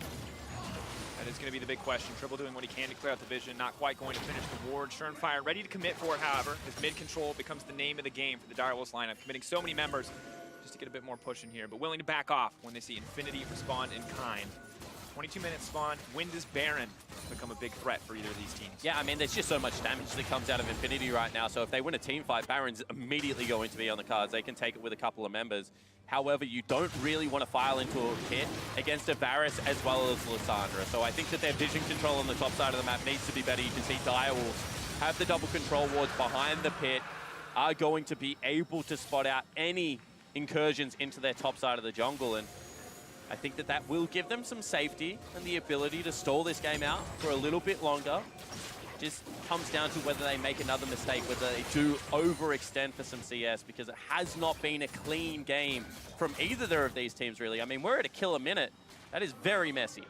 That is going to be the big question. Triple doing what he can to clear out the vision, not quite going to finish the ward. Shernfire ready to commit for it, however. His mid control becomes the name of the game for the Direwolves lineup, committing so many members just to get a bit more push in here, but willing to back off when they see Infinity respond in kind. 22 minutes spawn, wind is barren, become a big threat for either of these teams. Yeah, I mean, there's just so much damage that comes out of Infinity right now, so if they win a team fight, Baron's immediately going to be on the cards. They can take it with a couple of members. However, you don't really want to file into a pit against a Varus as well as Lissandra, so I think that their vision control on the top side of the map needs to be better. You can see Direwolves have the double control wards behind the pit, are going to be able to spot out any incursions into their top side of the jungle, and I think that that will give them some safety and the ability to stall this game out for a little bit longer. Just comes down to whether they make another mistake, whether they do overextend for some CS, because it has not been a clean game from either of these teams, really. I mean, we're at a kill a minute. That is very messy.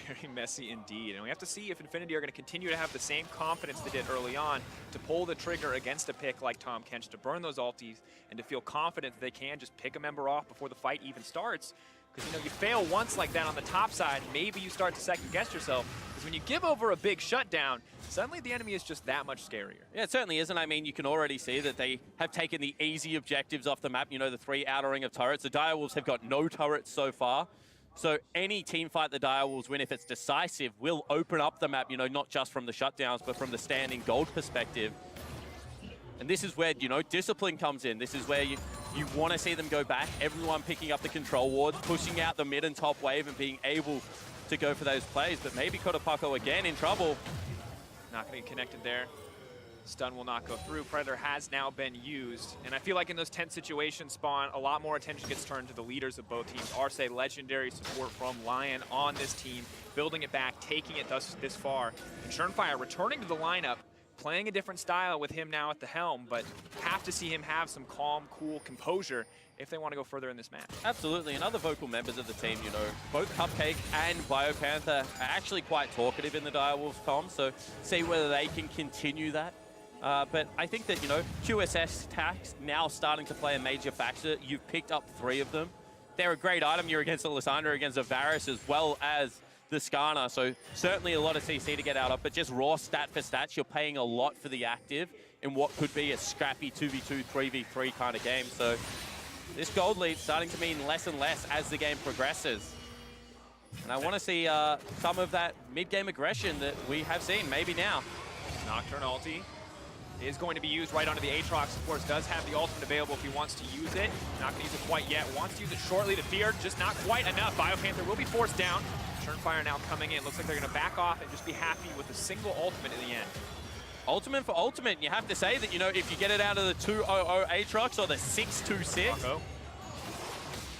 Very messy indeed, and we have to see if Infinity are going to continue to have the same confidence they did early on to pull the trigger against a pick like Tahm Kench, to burn those ultis and to feel confident that they can just pick a member off before the fight even starts. Because, you know, you fail once like that on the top side, maybe you start to second guess yourself, because when you give over a big shutdown, suddenly the enemy is just that much scarier. Yeah, it certainly isn't. I mean, you can already see that they have taken the easy objectives off the map, you know, the 3 outer ring of turrets. The Direwolves have got no turrets so far. So any team fight the Direwolves win, if it's decisive, will open up the map, you know, not just from the shutdowns, but from the standing gold perspective. And this is where, you know, discipline comes in. This is where you want to see them go back, everyone picking up the control wards, pushing out the mid and top wave and being able to go for those plays. But maybe Cotopaco again in trouble. Not going to get connected there. Stun will not go through. Predator has now been used. And I feel like in those tense situations, Spawn, a lot more attention gets turned to the leaders of both teams. Arce, legendary support from Lion on this team, building it back, taking it this far. And Shernfire returning to the lineup, playing a different style with him now at the helm, but have to see him have some calm, cool composure if they want to go further in this match. Absolutely, and other vocal members of the team, you know, both Cupcake and BioPanther are actually quite talkative in the Direwolves comms, so see whether they can continue that. But I think that, you know, QSS tax now starting to play a major factor. You've picked up 3 of them. They're a great item. You're against the Lissandra, against the Varus, as well as the Skarner. So certainly a lot of CC to get out of, but just raw stat for stats, you're paying a lot for the active in what could be a scrappy 2v2, 3v3 kind of game. So this gold lead starting to mean less and less as the game progresses. And I want to see some of that mid-game aggression that we have seen, maybe now. Nocturne ulti is going to be used right onto the Aatrox. Of course, does have the ultimate available if he wants to use it. Not going to use it quite yet. Wants to use it shortly to fear, just not quite enough. BioPanther will be forced down. Shernfire now coming in. Looks like they're going to back off and just be happy with a single ultimate in the end. Ultimate for ultimate. You have to say that, you know, if you get it out of the 2-0 Aatrox or the 6-2-6.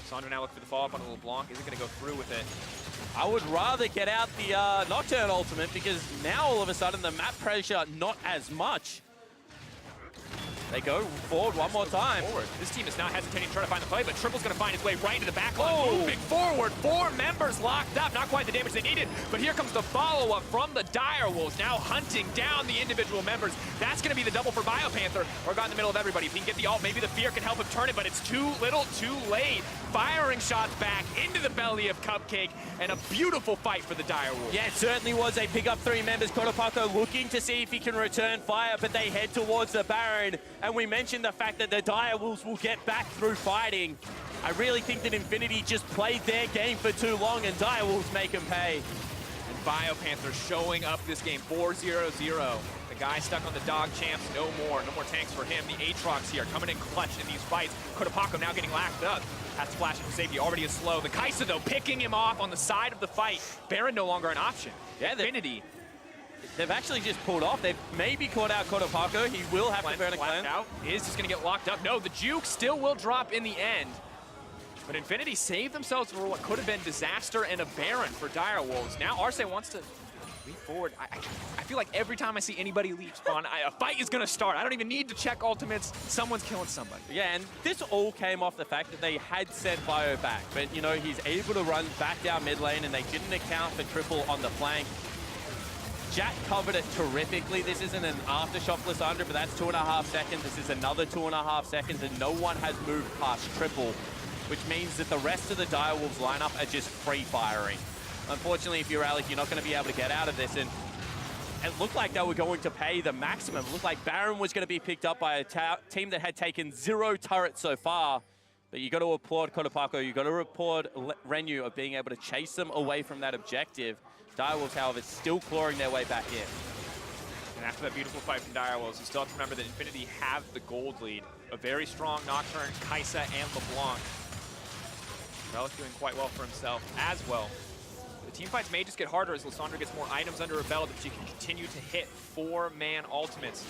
Lissandra now look for the follow-up on the LeBlanc. Isn't going to go through with it. I would rather get out the Nocturne ultimate, because now all of a sudden the map pressure not as much. They go forward one more time. Forward. This team is not hesitating to try to find the play, but Triple's going to find his way right into the back line. Moving forward, 4 members locked up. Not quite the damage they needed, but here comes the follow-up from the Direwolves, now hunting down the individual members. That's going to be the double for BioPanther. Urgot in the middle of everybody. If he can get the ult, maybe the fear can help him turn it, but it's too little, too late. Firing shots back into the belly of Cupcake, and a beautiful fight for the Direwolves. Yeah, it certainly was. They pick up 3 members. Cotopaco looking to see if he can return fire, but they head towards the Baron. And we mentioned the fact that the Direwolves will get back through fighting. I really think that Infinity just played their game for too long, and Direwolves make them pay. And BioPanther showing up this game, 4-0-0. The guy stuck on the dog champs, no more tanks for him. The Aatrox here coming in clutch in these fights. Cotopaco now getting lacked up. Has to flash into safety, already is slow. The Kai'Sa, though, picking him off on the side of the fight. Baron no longer an option. Yeah, Infinity. They've actually just pulled off. They've maybe caught out Cotopaco. He will have to burn a cleanse. Out. Is just going to get locked up. No, the juke still will drop in the end. But Infinity saved themselves for what could have been disaster and a Baron for Direwolves. Now Arce wants to leap forward. I feel like every time I see anybody leap spawn, a fight is going to start. I don't even need to check ultimates. Someone's killing somebody. Yeah, and this all came off the fact that they had sent Bio back. But, you know, he's able to run back down mid lane, and they didn't account for triple on the flank. Jack covered it terrifically. This isn't an aftershock Lissandra, but that's 2.5 seconds. This is another 2.5 seconds, and no one has moved past triple, which means that the rest of the Direwolves lineup are just free firing. Unfortunately, if you're Relic, you're not going to be able to get out of this, and it looked like they were going to pay the maximum. It looked like Baron was going to be picked up by a team that had taken 0 turrets so far. But you got to applaud Cotopaco, you got to applaud Renyu of being able to chase them away from that objective. Direwolves, however, still clawing their way back in. And after that beautiful fight from Direwolves, you still have to remember that Infinity have the gold lead. A very strong Nocturne, Kai'Sa, and LeBlanc. Relic doing quite well for himself as well. The team fights may just get harder as Lissandra gets more items under her belt, but she can continue to hit 4-man ultimates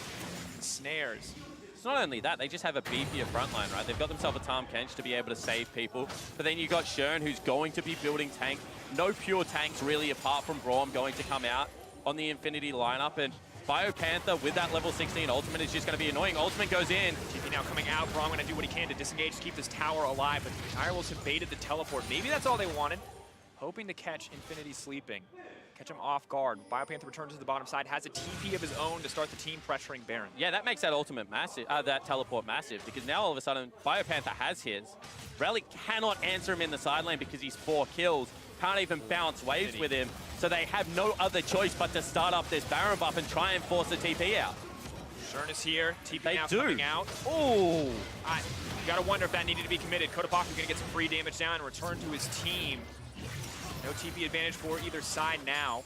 and snares. It's not only that, they just have a beefier frontline, right? They've got themselves a Tahm Kench to be able to save people. But then you got Shern, who's going to be building tank. No pure tanks really, apart from Braum, going to come out on the Infinity lineup. And BioPanther with that level 16 ultimate is just going to be annoying. Ultimate goes in. TP now coming out. Braum going to do what he can to disengage, to keep this tower alive. But the Direwolves have baited the teleport. Maybe that's all they wanted. Hoping to catch Infinity sleeping. Catch him off guard. BioPanther returns to the bottom side, has a TP of his own to start the team pressuring Baron. Yeah, that makes that ultimate massive, that teleport massive, because now all of a sudden BioPanther has his. Relic cannot answer him in the side lane because he's 4 kills. Can't even bounce waves with him. So they have no other choice but to start up this Baron buff and try and force the TP out. Shern is here. TP They now do. coming out. Oh! You gotta wonder if that needed to be committed. Cotopaco gonna get some free damage down and return to his team. No TP advantage for either side now.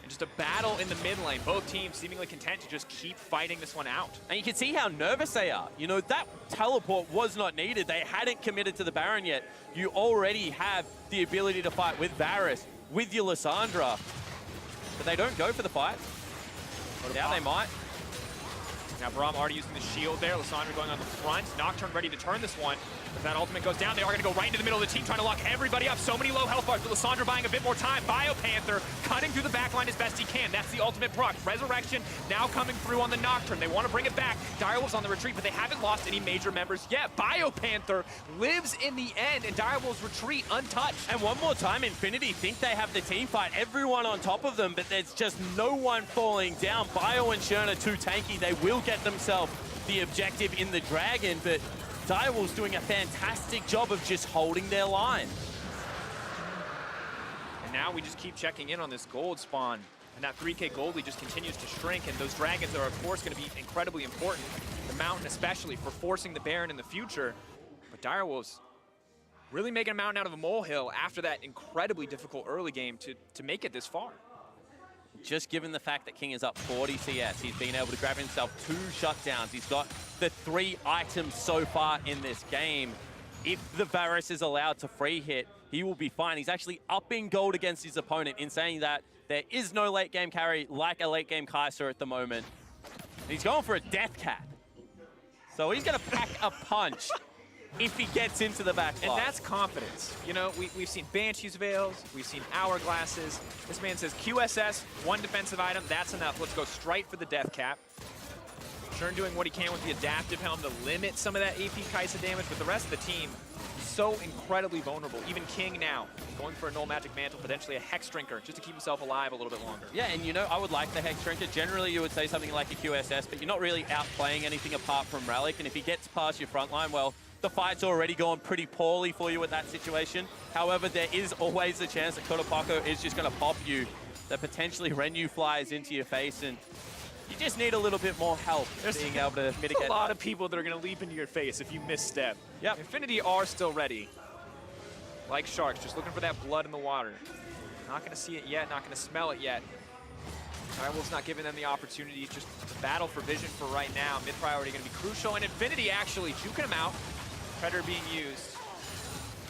And just a battle in the mid lane. Both teams seemingly content to just keep fighting this one out. And you can see how nervous they are. You know, that teleport was not needed. They hadn't committed to the Baron yet. You already have the ability to fight with Varus, with your Lissandra. But they don't go for the fight. Now they might. Now Braum already using the shield there. Lissandra going on the front. Nocturne ready to turn this one. If that ultimate goes down, they are going to go right into the middle of the team, trying to lock everybody up. So many low health bars, but Lissandra buying a bit more time. BioPanther cutting through the backline as best he can. That's the ultimate proc. Resurrection now coming through on the Nocturne. They want to bring it back. Direwolves on the retreat, but they haven't lost any major members yet. BioPanther lives in the end, and Direwolves retreat untouched. And one more time, Infinity think they have the team fight. Everyone on top of them, but there's just no one falling down. Bio and Shern are too tanky. They will get themselves the objective in the Dragon, but Direwolves doing a fantastic job of just holding their line. And now we just keep checking in on this gold spawn. And that 3K gold lead just continues to shrink. And those dragons are, of course, going to be incredibly important. The mountain especially for forcing the Baron in the future. But Direwolves really making a mountain out of a molehill after that incredibly difficult early game to make it this far. Just given the fact that King is up 40 CS, he's been able to grab himself 2 shutdowns. He's got the 3 items so far in this game. If the Varus is allowed to free hit, he will be fine. He's actually upping gold against his opponent in saying that there is no late game carry like a late game Kai'Sa at the moment. And he's going for a death cap. So he's going to pack a punch if he gets into the back line. And that's confidence. You know, we've seen Banshee's Veils, we've seen Hourglasses. This man says QSS, 1 defensive item, that's enough. Let's go straight for the death cap. Shern doing what he can with the adaptive helm to limit some of that AP Kai'Sa damage, but the rest of the team so incredibly vulnerable. Even King now going for a Null Magic Mantle, potentially a Hex Drinker, just to keep himself alive a little bit longer. Yeah, and you know, I would like the Hex Drinker. Generally, you would say something like a QSS, but you're not really outplaying anything apart from Relic, and if he gets past your front line, well, the fight's already gone pretty poorly for you at that situation. However, there is always the chance that Cotopaco is just going to pop you, that potentially Renyu flies into your face, and you just need a little bit more help being able to mitigate. There's a lot of people that are going to leap into your face if you misstep. Yep. Infinity are still ready. Like sharks, just looking for that blood in the water. Not going to see it yet, not going to smell it yet. Direwolves not giving them the opportunity, just to battle for vision for right now. Mid priority going to be crucial, and Infinity actually juking him out. Predator being used.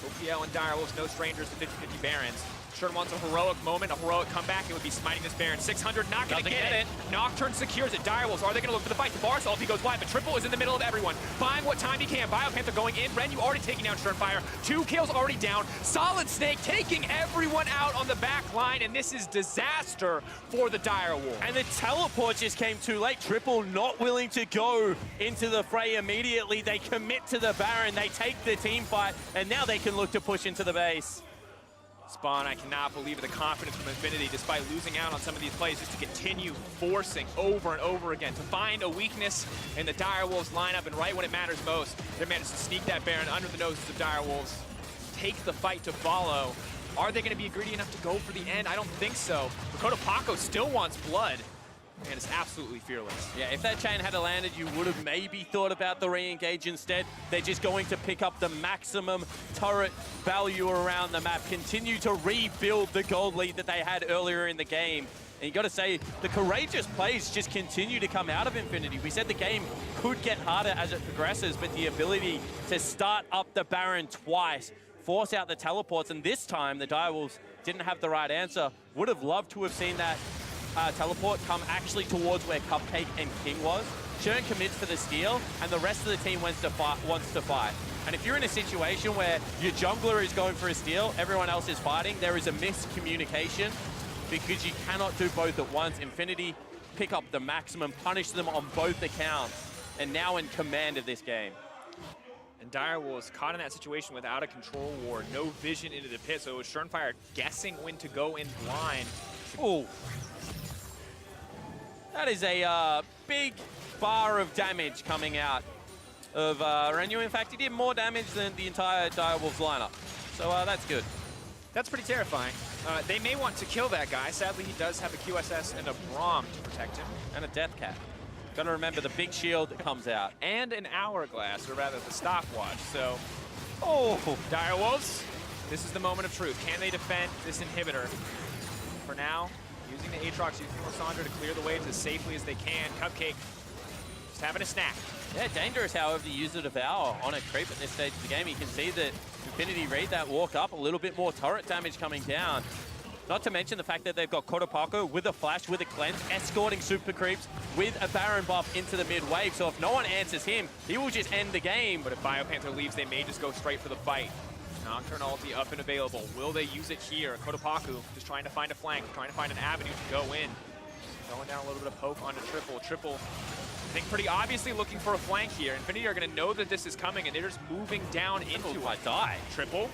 OPL and Direwolves, no strangers to 50-50 Barons. Shern wants a heroic moment, a heroic comeback. It would be smiting this Baron. 600, not going to get it. Nocturne secures it. Direwolves, are they going to look for the fight? The Varus ulti goes wide, but Triple is in the middle of everyone. Buying what time he can. BioPanther going in. Renyu already taking down Shernfire. 2 kills already down. SolidSnake taking everyone out on the back line, and this is disaster for the Direwolves. And the teleport just came too late. Triple not willing to go into the fray immediately. They commit to the Baron. They take the team fight, and now they can look to push into the base. Spawn, I cannot believe the confidence from Infinity, despite losing out on some of these plays, just to continue forcing over and over again, to find a weakness in the Direwolves lineup, and right when it matters most, they managed to sneak that Baron under the noses of Direwolves, take the fight to follow. Are they going to be greedy enough to go for the end? I don't think so. But Cotopaco still wants blood, and it's absolutely fearless. Yeah, if that chain had landed, you would have maybe thought about the re-engage instead. They're just going to pick up the maximum turret value around the map, continue to rebuild the gold lead that they had earlier in the game. And you got to say, the courageous plays just continue to come out of Infinity. We said the game could get harder as it progresses, but the ability to start up the Baron twice, force out the teleports, and this time the Direwolves didn't have the right answer. Would have loved to have seen that teleport come actually towards where Cupcake and King was. Shern commits for the steal, and the rest of the team wants to fight. And if you're in a situation where your jungler is going for a steal, everyone else is fighting, there is a miscommunication because you cannot do both at once. Infinity pick up the maximum, punish them on both accounts, and now in command of this game. And Direwolves caught in that situation without a control ward, no vision into the pit, so it was Shernfire guessing when to go in blind. Oh. That is a big bar of damage coming out of Renyu. In fact, he did more damage than the entire Direwolves lineup. So that's good. That's pretty terrifying. They may want to kill that guy. Sadly, he does have a QSS and a Braum to protect him. And a Death Cap. Got to remember the big shield that comes out. And an Hourglass, or rather the stopwatch. So, oh, Direwolves, this is the moment of truth. Can they defend this inhibitor? For now, using the Aatrox, using Lissandra to clear the waves as safely as they can. Cupcake just having a snack. Yeah, dangerous, however, to use the Devour on a creep at this stage of the game. You can see that Infinity read that walk up, a little bit more turret damage coming down. Not to mention the fact that they've got Cotopaco with a flash, with a cleanse, escorting super creeps with a Baron buff into the mid wave. So if no one answers him, he will just end the game. But if BioPanther leaves, they may just go straight for the fight. Nocturne ulti up and available. Will they use it here? Cotopaco just trying to find a flank, trying to find an avenue to go in. Throwing down a little bit of poke onto Triple. Triple, I think pretty obviously looking for a flank here. Infinity are going to know that this is coming, and they're just moving down into it. Might die. Triple.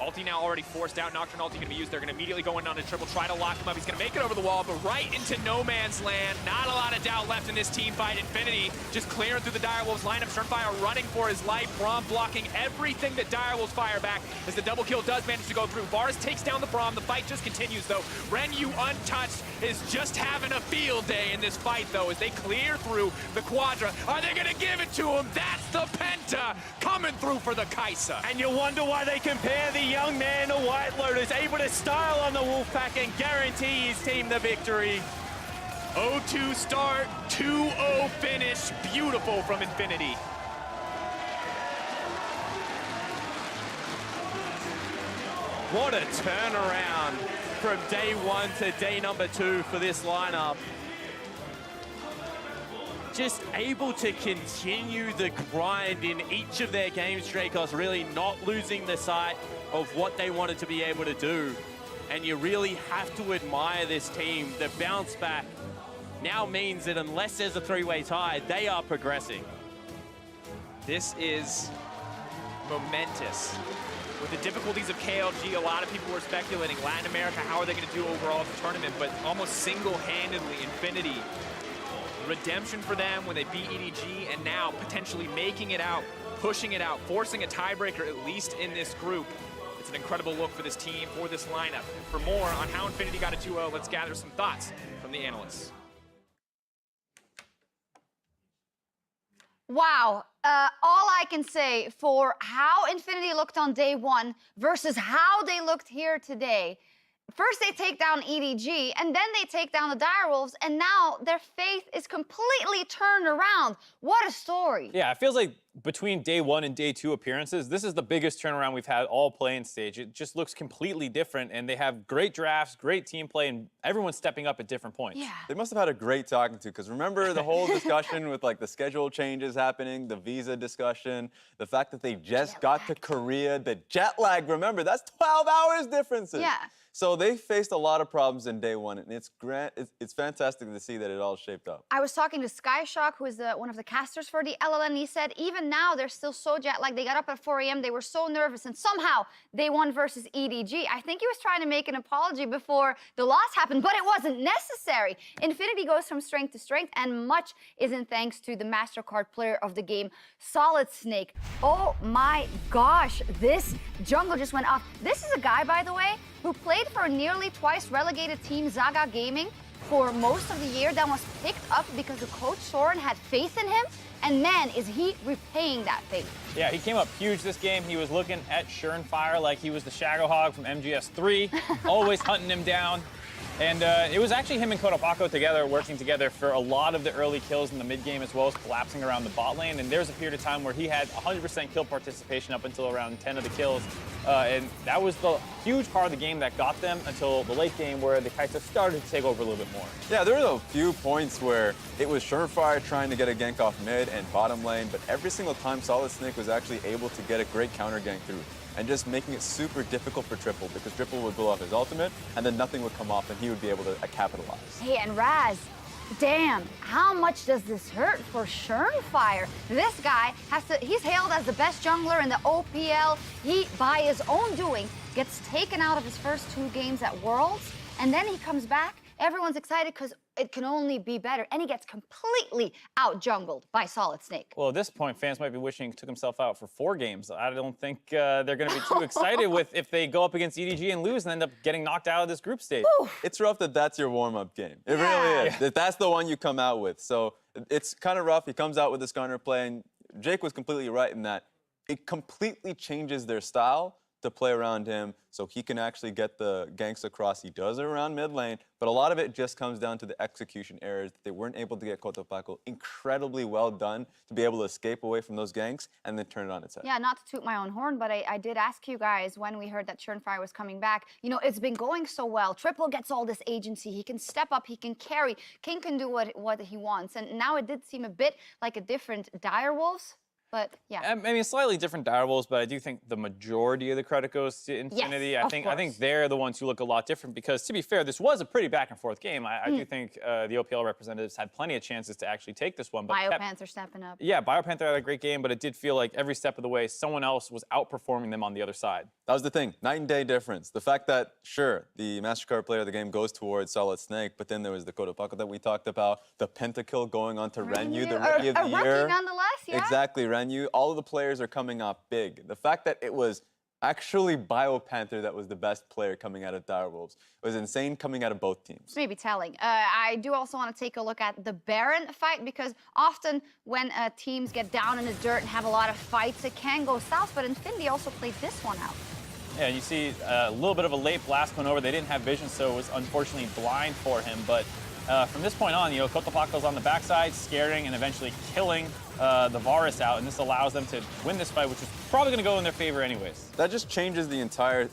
Ulti now already forced out. Nocturne ulti going to be used. They're going to immediately go in on a Triple, try to lock him up. He's going to make it over the wall, but right into no man's land. Not a lot of doubt left in this team fight. Infinity just clearing through the Direwolves lineup. Shernfire running for his life. Braum blocking everything that Direwolves fire back as the double kill does manage to go through. Varus takes down the Braum. The fight just continues, though. Renyu, untouched, is just having a field day in this fight, though, as they clear through the Quadra. Are they going to give it to him? That's the Penta coming through for the Kai'Sa. And you wonder why they compare the young man to White Lotus, able to style on the Wolfpack and guarantee his team the victory. 0-2 start, 2-0 finish. Beautiful from Infinity. What a turnaround from day 1 to day number 2 for this lineup. Just able to continue the grind in each of their games, Dracos, really not losing the sight of what they wanted to be able to do. And you really have to admire this team, the bounce back, now means that unless there's a three-way tie, they are progressing. This is momentous. With the difficulties of KLG, a lot of people were speculating Latin America, how are they going to do overall at the tournament, but almost single-handedly, Infinity, redemption for them when they beat EDG, and now potentially making it out, pushing it out, forcing a tiebreaker at least in this group. It's an incredible look for this team, for this lineup. For more on how Infinity got a 2-0, let's gather some thoughts from the analysts. Wow. All I can say for how Infinity looked on day one versus how they looked here today. First, they take down EDG, and then they take down the Direwolves, and now their faith is completely turned around. What a story. Yeah, it feels like between day one and day two appearances, this is the biggest turnaround we've had all playing stage. It just looks completely different, and they have great drafts, great team play, and everyone's stepping up at different points. Yeah. They must have had a great talking to, because remember the whole discussion with like the schedule changes happening, the visa discussion, the fact that they just got to Korea, the jet lag, remember, that's 12 hours differences. Yeah. So they faced a lot of problems in day one, and it's fantastic to see that it all shaped up. I was talking to Skyshock, who is one of the casters for the LLN. He said even now they're still so jet lagged. They got up at 4 a.m. They were so nervous, and somehow they won versus EDG. I think he was trying to make an apology before the loss happened, but it wasn't necessary. Infinity goes from strength to strength, and much isn't thanks to the MasterCard player of the game, SolidSnake. Oh my gosh, this jungle just went off. This is a guy, by the way, who played for a nearly twice relegated team, Zaga Gaming, for most of the year, then was picked up because the coach Soren had faith in him, and man, is he repaying that faith. Yeah, he came up huge this game. He was looking at Shernfire like he was the Shagahog from MGS3, always hunting him down. And it was actually him and Cotopaco together, working together for a lot of the early kills in the mid game, as well as collapsing around the bot lane. And there's a period of time where he had 100% kill participation up until around 10 of the kills. And that was the huge part of the game that got them until the late game, where the Kaisa started to take over a little bit more. Yeah, there were a few points where it was Shernfire trying to get a gank off mid and bottom lane, but every single time SolidSnake was actually able to get a great counter gank through, and just making it super difficult for Triple, because Triple would blow off his ultimate, and then nothing would come off, and he would be able to capitalize. Hey, and Raz, damn, how much does this hurt for Shernfire? This guy he's hailed as the best jungler in the OPL. He, by his own doing, gets taken out of his first 2 games at Worlds, and then he comes back. Everyone's excited because it can only be better, and he gets completely out-jungled by SolidSnake. Well, at this point, fans might be wishing he took himself out for 4 games. I don't think they're going to be too excited with if they go up against EDG and lose and end up getting knocked out of this group stage. It's rough that that's your warm-up game. It really is. That's the one you come out with. So it's kind of rough. He comes out with the Skarner play, and Jake was completely right in that it completely changes their style to play around him, so he can actually get the ganks across. He does it around mid lane, but a lot of it just comes down to the execution errors that they weren't able to get Cotopaco incredibly well done to be able to escape away from those ganks and then turn it on its head. Yeah, not to toot my own horn, but I did ask you guys when we heard that Shernfire was coming back. You know, it's been going so well. Triple gets all this agency. He can step up. He can carry. King can do what he wants. And now it did seem a bit like a different Direwolves. But yeah, I mean, slightly different Direwolves, but I do think the majority of the credit goes to Infinity. Yes, I think they're the ones who look a lot different, because to be fair, this was a pretty back and forth game. I do think the OPL representatives had plenty of chances to actually take this one. But BioPanther stepping up. Yeah, BioPanther had a great game, but it did feel like every step of the way, someone else was outperforming them on the other side. That was the thing, night and day difference. The fact that, sure, the MasterCard player of the game goes towards SolidSnake, but then there was the Cotopaco that we talked about, the pentakill going on to Renyu, the Rookie of the Year. Rookie nonetheless, yeah. Exactly, Renyu. All of the players are coming off big. The fact that it was actually BioPanther that was the best player coming out of Direwolves was insane, coming out of both teams. Maybe telling. I do also want to take a look at the Baron fight, because often when teams get down in the dirt and have a lot of fights, it can go south, but Infinity also played this one out. Yeah, you see a little bit of a late blast going over. They didn't have vision, so it was unfortunately blind for him. But from this point on, you know, Cotopaco's on the backside, scaring and eventually killing the Varus out, and this allows them to win this fight, which is probably going to go in their favor anyways. That just changes the entire,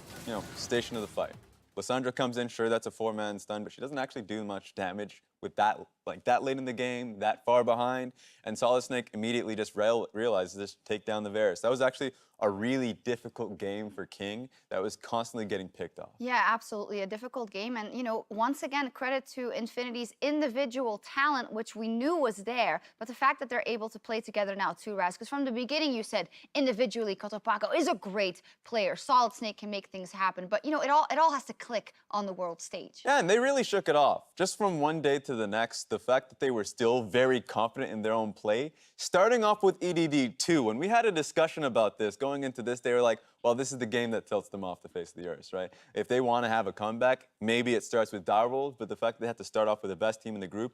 station of the fight. Lissandra comes in, sure, that's a 4-man stun, but she doesn't actually do much damage with that like that late in the game, that far behind, and SolidSnake immediately just realized this, take down the Varus. That was actually a really difficult game for King that was constantly getting picked off. Yeah, absolutely. A difficult game. And, you know, once again, credit to Infinity's individual talent, which we knew was there. But the fact that they're able to play together now too, Raz, because from the beginning you said individually Cotopaco is a great player. SolidSnake can make things happen. But, you know, it all has to click on the world stage. Yeah, and they really shook it off. Just from one day to the next, the fact that they were still very confident in their own play, starting off with EDD2. When we had a discussion about this going into this, they were like, well, this is the game that tilts them off the face of the earth, right? If they want to have a comeback, maybe it starts with Direwolves, but the fact that they have to start off with the best team in the group,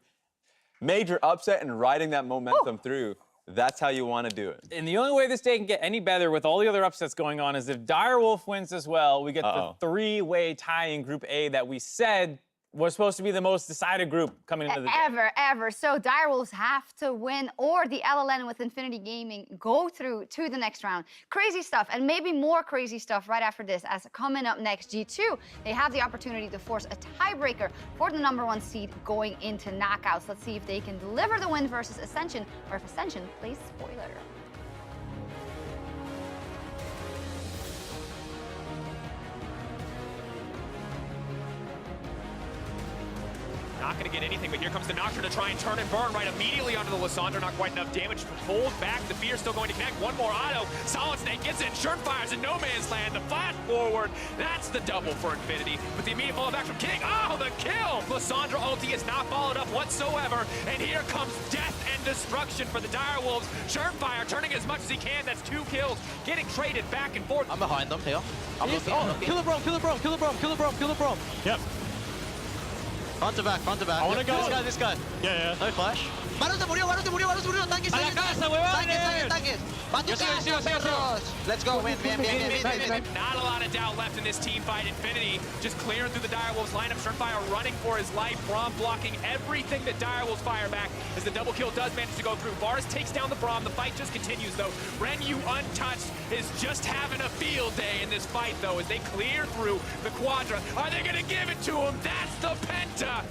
major upset and riding that momentum through, that's how you want to do it. And the only way this day can get any better with all the other upsets going on is if Direwolf wins as well, we get the three-way tie in Group A that we said was supposed to be the most decided group coming into the day. Ever. So Direwolves have to win, or the LLN with Infinity Gaming go through to the next round. Crazy stuff, and maybe more crazy stuff right after this, as coming up next, G2, they have the opportunity to force a tiebreaker for the #1 seed going into knockouts. Let's see if they can deliver the win versus Ascension, or if Ascension plays spoiler. Not going to get anything, but here comes the Nocturne to try and turn and burn right immediately onto the Lissandra. Not quite enough damage to hold back. The Fear still going to connect. One more auto. SolidSnake gets in. Shernfire's in no man's land. The flash forward. That's the double for Infinity. With the immediate follow back from King. Oh, the kill! Lissandra ulti is not followed up whatsoever. And here comes death and destruction for the Direwolves. Shernfire turning as much as he can. That's 2 kills. Getting traded back and forth. I'm behind them here. I'm looking. Kill the Braum, kill the Braum, kill the Braum, kill the Braum, kill the Braum. Yep. Front to back, front to back. I wanna go. This guy. Yeah. No flash. Varus murió. Tanques, A la casa, huevones. tanques. Va tu Yo sigo, casa, sigo. perros. Let's go, win. Not a lot of doubt left in this team fight. Infinity just clearing through the Direwolves lineup. Shernfire running for his life. Braum blocking everything that Direwolves fire back as the double kill does manage to go through. Varus takes down the Braum. The fight just continues, though. Renyu, untouched, is just having a field day in this fight, though, as they clear through the Quadra. Are they going to give it to him? That's the Penta.